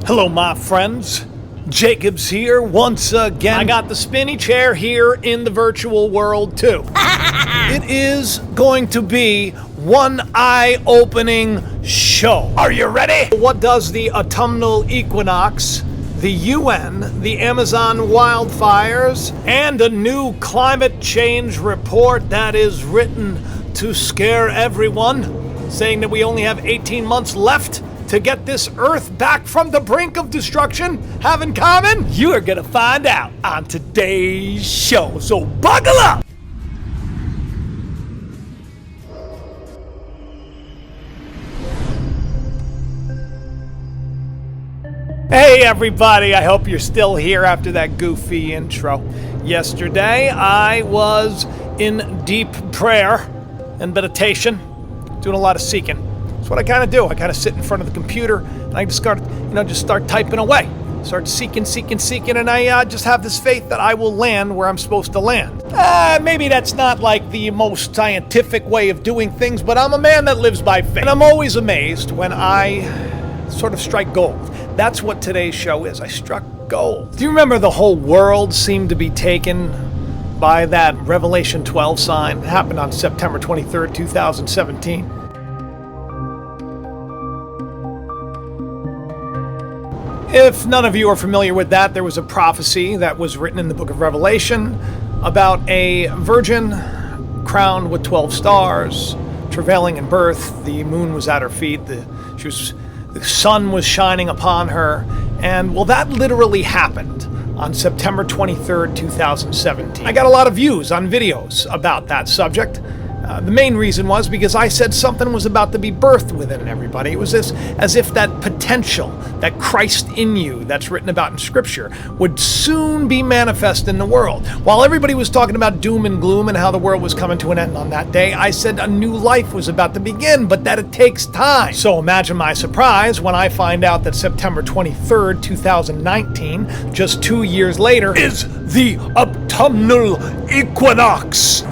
Hello, my friends. Jacob's here once again. I got the spinny chair here in the virtual world, too. It is going to be one eye-opening show. Are you ready? What does the autumnal equinox, the UN, the Amazon wildfires, and a new climate change report that is written to scare everyone, saying that we only have 18 months left to get this Earth back from the brink of destruction have in common? You are gonna find out on today's show, so buckle up! Hey everybody, I hope you're still here after that goofy intro. Yesterday, I was in deep prayer and meditation, doing a lot of seeking. That's what I kind of do. I kind of sit in front of the computer and I just start typing away. Start seeking, and I just have this faith that I will land where I'm supposed to land. Maybe that's not like the most scientific way of doing things, but I'm a man that lives by faith. And I'm always amazed when I sort of strike gold. That's what today's show is. I struck gold. Do you remember the whole world seemed to be taken by that Revelation 12 sign? It happened on September 23rd, 2017. If none of you are familiar with that, there was a prophecy that was written in the book of Revelation about a virgin crowned with 12 stars, travailing in birth. The moon was at her feet. The sun was shining upon her. And, well, that literally happened on September 23rd, 2017. I got a lot of views on videos about that subject. The main reason was because I said something was about to be birthed within everybody. It was as if that potential, that Christ in you that's written about in Scripture, would soon be manifest in the world. While everybody was talking about doom and gloom and how the world was coming to an end on that day, I said a new life was about to begin, but that it takes time. So imagine my surprise when I find out that September 23rd, 2019, just 2 years later, is the autumnal equinox.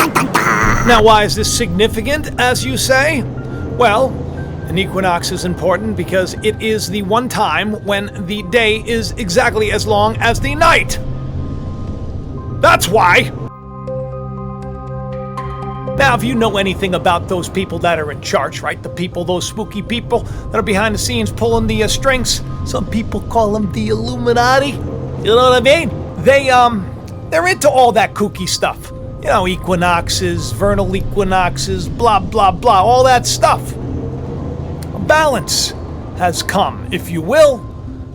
Now, why is this significant, as you say? Well, an equinox is important because it is the one time when the day is exactly as long as the night. That's why. Now, if you know anything about those people that are in charge, right? The people, those spooky people that are behind the scenes pulling the strings. Some people call them the Illuminati. You know what I mean? They're into all that kooky stuff. You know, equinoxes, vernal equinoxes, blah, blah, blah, all that stuff. A balance has come, if you will,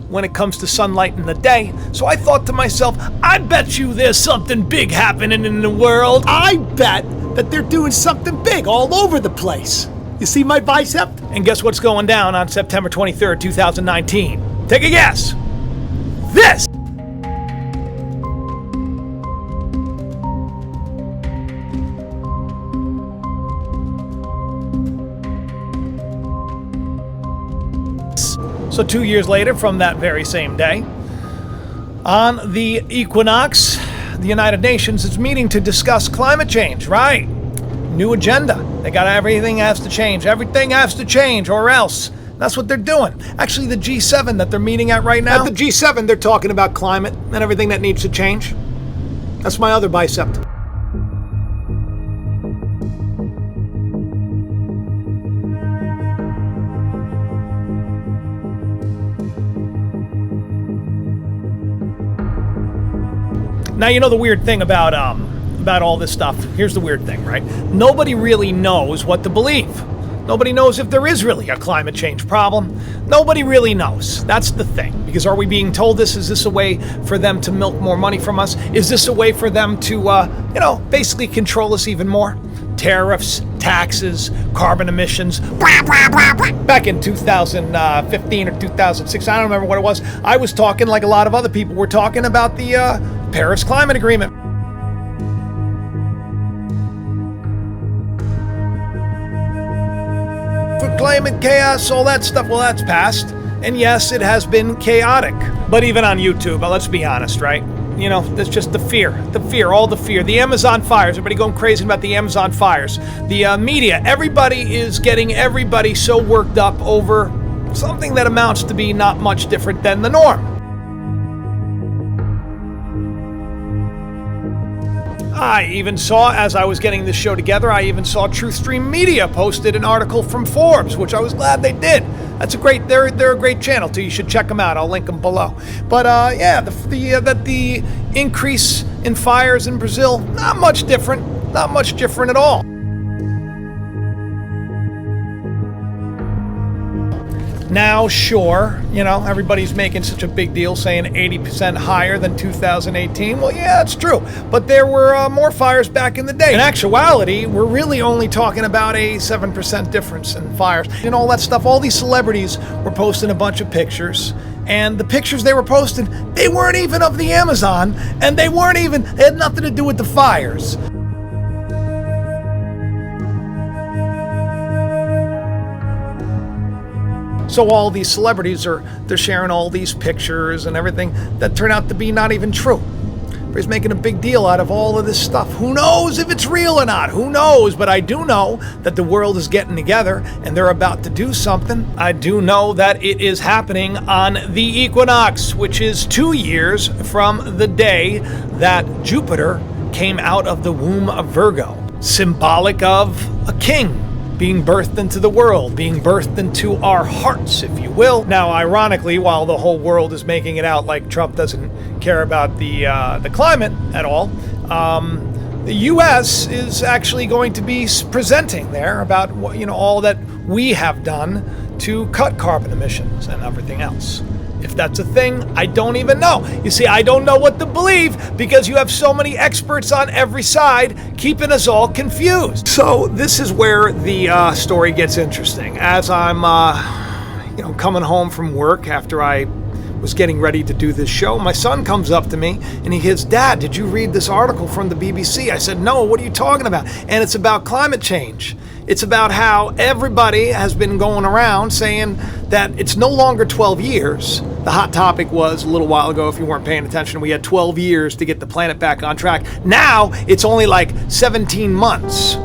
when it comes to sunlight in the day. So I thought to myself, I bet you there's something big happening in the world. I bet that they're doing something big all over the place. You see my bicep? And guess what's going down on September 23rd, 2019? Take a guess. This! So 2 years later from that very same day, on the equinox, the United Nations is meeting to discuss climate change, right? New agenda. They got everything has to change. Everything has to change or else. That's what they're doing. Actually, the G7 that they're meeting at right now. At the G7, they're talking about climate and everything that needs to change. That's my other bicep. Now, you know the weird thing about all this stuff. Here's the weird thing, right? Nobody really knows what to believe. Nobody knows if there is really a climate change problem. Nobody really knows. That's the thing. Because are we being told this? Is this a way for them to milk more money from us? Is this a way for them to, basically control us even more? Tariffs, taxes, carbon emissions. Back in 2015 or 2006, I don't remember what it was. I was talking like a lot of other people were talking about the Paris Climate Agreement. For climate chaos, all that stuff, well, that's passed. And yes, it has been chaotic. But even on YouTube, let's be honest, right? You know, there's just the fear, all the fear. The Amazon fires, everybody going crazy about the Amazon fires. The media, everybody is getting everybody so worked up over something that amounts to be not much different than the norm. I even saw, as I was getting this show together, I even saw TruthStream Media posted an article from Forbes, which I was glad they did. That's a great, they're a great channel too. You should check them out. I'll link them below. But yeah, the increase in fires in Brazil, not much different at all. Now, sure, everybody's making such a big deal saying 80% higher than 2018. Well, yeah, that's true. But there were more fires back in the day. In actuality, we're really only talking about a 7% difference in fires. And all that stuff, all these celebrities were posting a bunch of pictures. And the pictures they were posting, they weren't even of the Amazon. And they had nothing to do with the fires. So all these celebrities they're sharing all these pictures and everything that turn out to be not even true. He's making a big deal out of all of this stuff. Who knows if it's real or not? Who knows? But I do know that the world is getting together and they're about to do something. I do know that it is happening on the Equinox, which is 2 years from the day that Jupiter came out of the womb of Virgo, symbolic of a king being birthed into the world, being birthed into our hearts, if you will. Now, ironically, while the whole world is making it out like Trump doesn't care about the climate at all, the U.S. is actually going to be presenting there about all that we have done to cut carbon emissions and everything else. If that's a thing, I don't even know. You see, I don't know what to believe because you have so many experts on every side keeping us all confused. So this is where the story gets interesting. As I'm, coming home from work after I was getting ready to do this show, my son comes up to me and he goes, "Dad, did you read this article from the BBC?" I said, "No, what are you talking about?" And it's about climate change. It's about how everybody has been going around saying that it's no longer 12 years. The hot topic was a little while ago, if you weren't paying attention, we had 12 years to get the planet back on track. Now it's only like 17 months.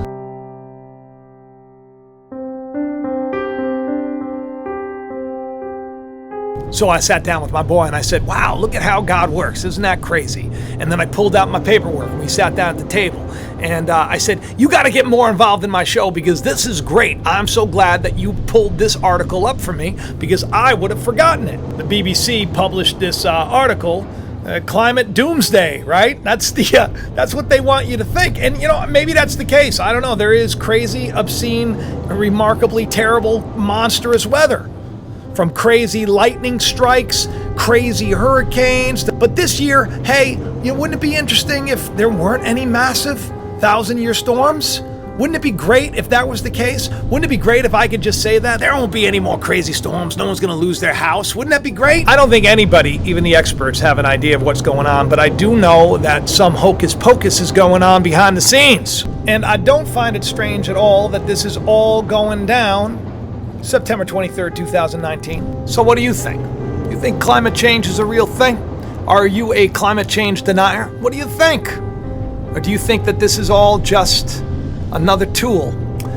So I sat down with my boy and I said, "Wow, look at how God works. Isn't that crazy?" And then I pulled out my paperwork and we sat down at the table. And I said, "You got to get more involved in my show because this is great. I'm so glad that you pulled this article up for me because I would have forgotten it." The BBC published this article, Climate Doomsday, right? That's what they want you to think. And, maybe that's the case. I don't know. There is crazy, obscene, remarkably terrible, monstrous weather. From crazy lightning strikes, crazy hurricanes. But this year, hey, wouldn't it be interesting if there weren't any massive 1,000-year storms? Wouldn't it be great if that was the case? Wouldn't it be great if I could just say that? There won't be any more crazy storms. No one's going to lose their house. Wouldn't that be great? I don't think anybody, even the experts, have an idea of what's going on, but I do know that some hocus pocus is going on behind the scenes. And I don't find it strange at all that this is all going down September 23rd, 2019. So what do you think? You think climate change is a real thing? Are you a climate change denier? What do you think? Or do you think that this is all just another tool?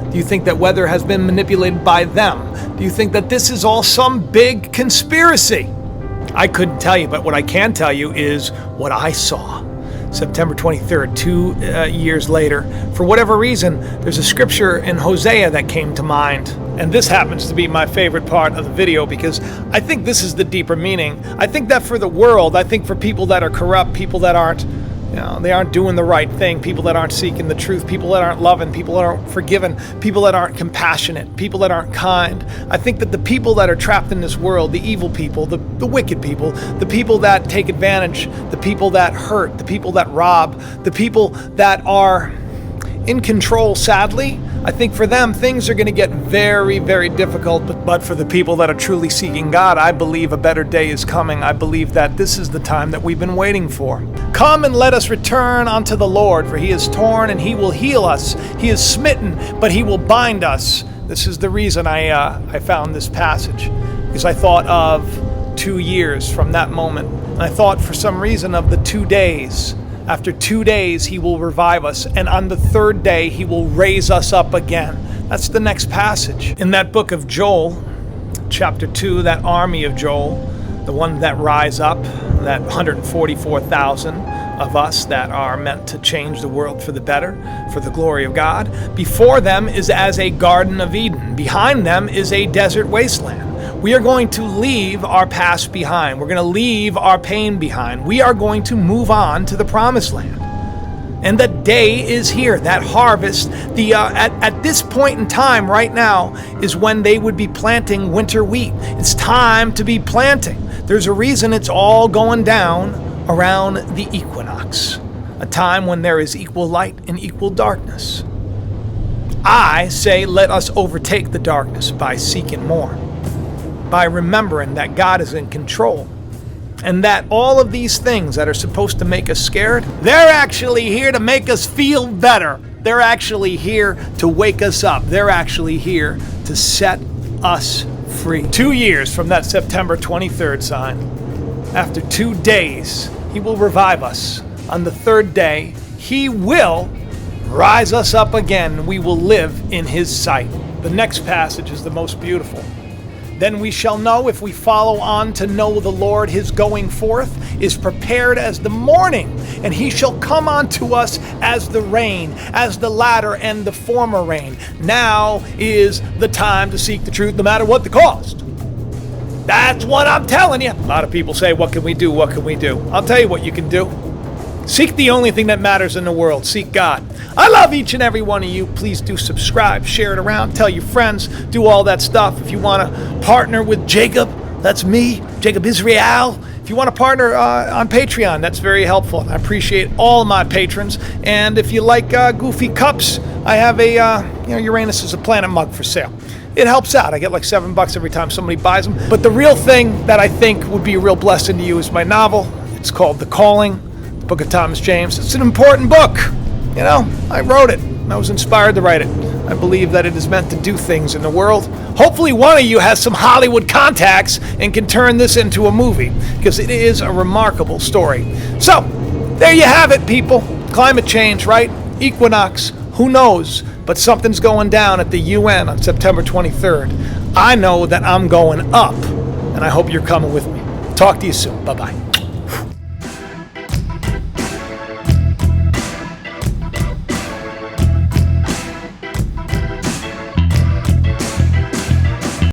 Do you think that weather has been manipulated by them? Do you think that this is all some big conspiracy? I couldn't tell you, but what I can tell you is what I saw. September 23rd, 2 years later. For whatever reason, there's a scripture in Hosea that came to mind. And this happens to be my favorite part of the video because I think this is the deeper meaning. I think that for the world, I think for people that are corrupt, people that aren't, they aren't doing the right thing, people that aren't seeking the truth, people that aren't loving, people that aren't forgiven, people that aren't compassionate, people that aren't kind. I think that the people that are trapped in this world, the evil people, the wicked people, the people that take advantage, the people that hurt, the people that rob, the people that are in control, sadly, I think for them, things are going to get very, very difficult. But for the people that are truly seeking God, I believe a better day is coming. I believe that this is the time that we've been waiting for. Come and let us return unto the Lord, for he is torn and he will heal us. He is smitten, but he will bind us. This is the reason I found this passage, because I thought of 2 years from that moment. And I thought for some reason of the 2 days. After 2 days, he will revive us, and on the third day, he will raise us up again. That's the next passage. In that book of Joel, chapter 2, that army of Joel, the one that rise up, that 144,000 of us that are meant to change the world for the better, for the glory of God. Before them is as a Garden of Eden. Behind them is a desert wasteland. We are going to leave our past behind. We're going to leave our pain behind. We are going to move on to the promised land. And the day is here, that harvest. At this point in time right now is when they would be planting winter wheat. It's time to be planting. There's a reason it's all going down around the equinox, a time when there is equal light and equal darkness. I say let us overtake the darkness by seeking more, by remembering that God is in control, and that all of these things that are supposed to make us scared, they're actually here to make us feel better. They're actually here to wake us up. They're actually here to set us free. 2 years from that September 23rd sign, after 2 days, he will revive us. On the third day, he will rise us up again. We will live in his sight. The next passage is the most beautiful. Then we shall know, if we follow on to know the Lord, his going forth is prepared as the morning, and he shall come unto us as the rain, as the latter and the former rain. Now is the time to seek the truth, no matter what the cost. That's what I'm telling you. A lot of people say, what can we do? What can we do? I'll tell you what you can do. Seek the only thing that matters in the world. Seek God. I love each and every one of you. Please do subscribe, share it around, tell your friends, do all that stuff. If you want to partner with Jacob, that's me, Jacob Israel. If you want to partner on Patreon, that's very helpful. I appreciate all my patrons. And if you like goofy cups, I have a Uranus is a planet mug for sale. It helps out. I get like $7 every time somebody buys them. But the real thing that I think would be a real blessing to you is my novel. It's called The Calling, the Book of Thomas James. It's an important book. You know, I wrote it. I was inspired to write it. I believe that it is meant to do things in the world. Hopefully one of you has some Hollywood contacts and can turn this into a movie, because it is a remarkable story. So, there you have it, people. Climate change, right? Equinox. Who knows? But something's going down at the UN on September 23rd. I know that I'm going up, and I hope you're coming with me. Talk to you soon. Bye-bye.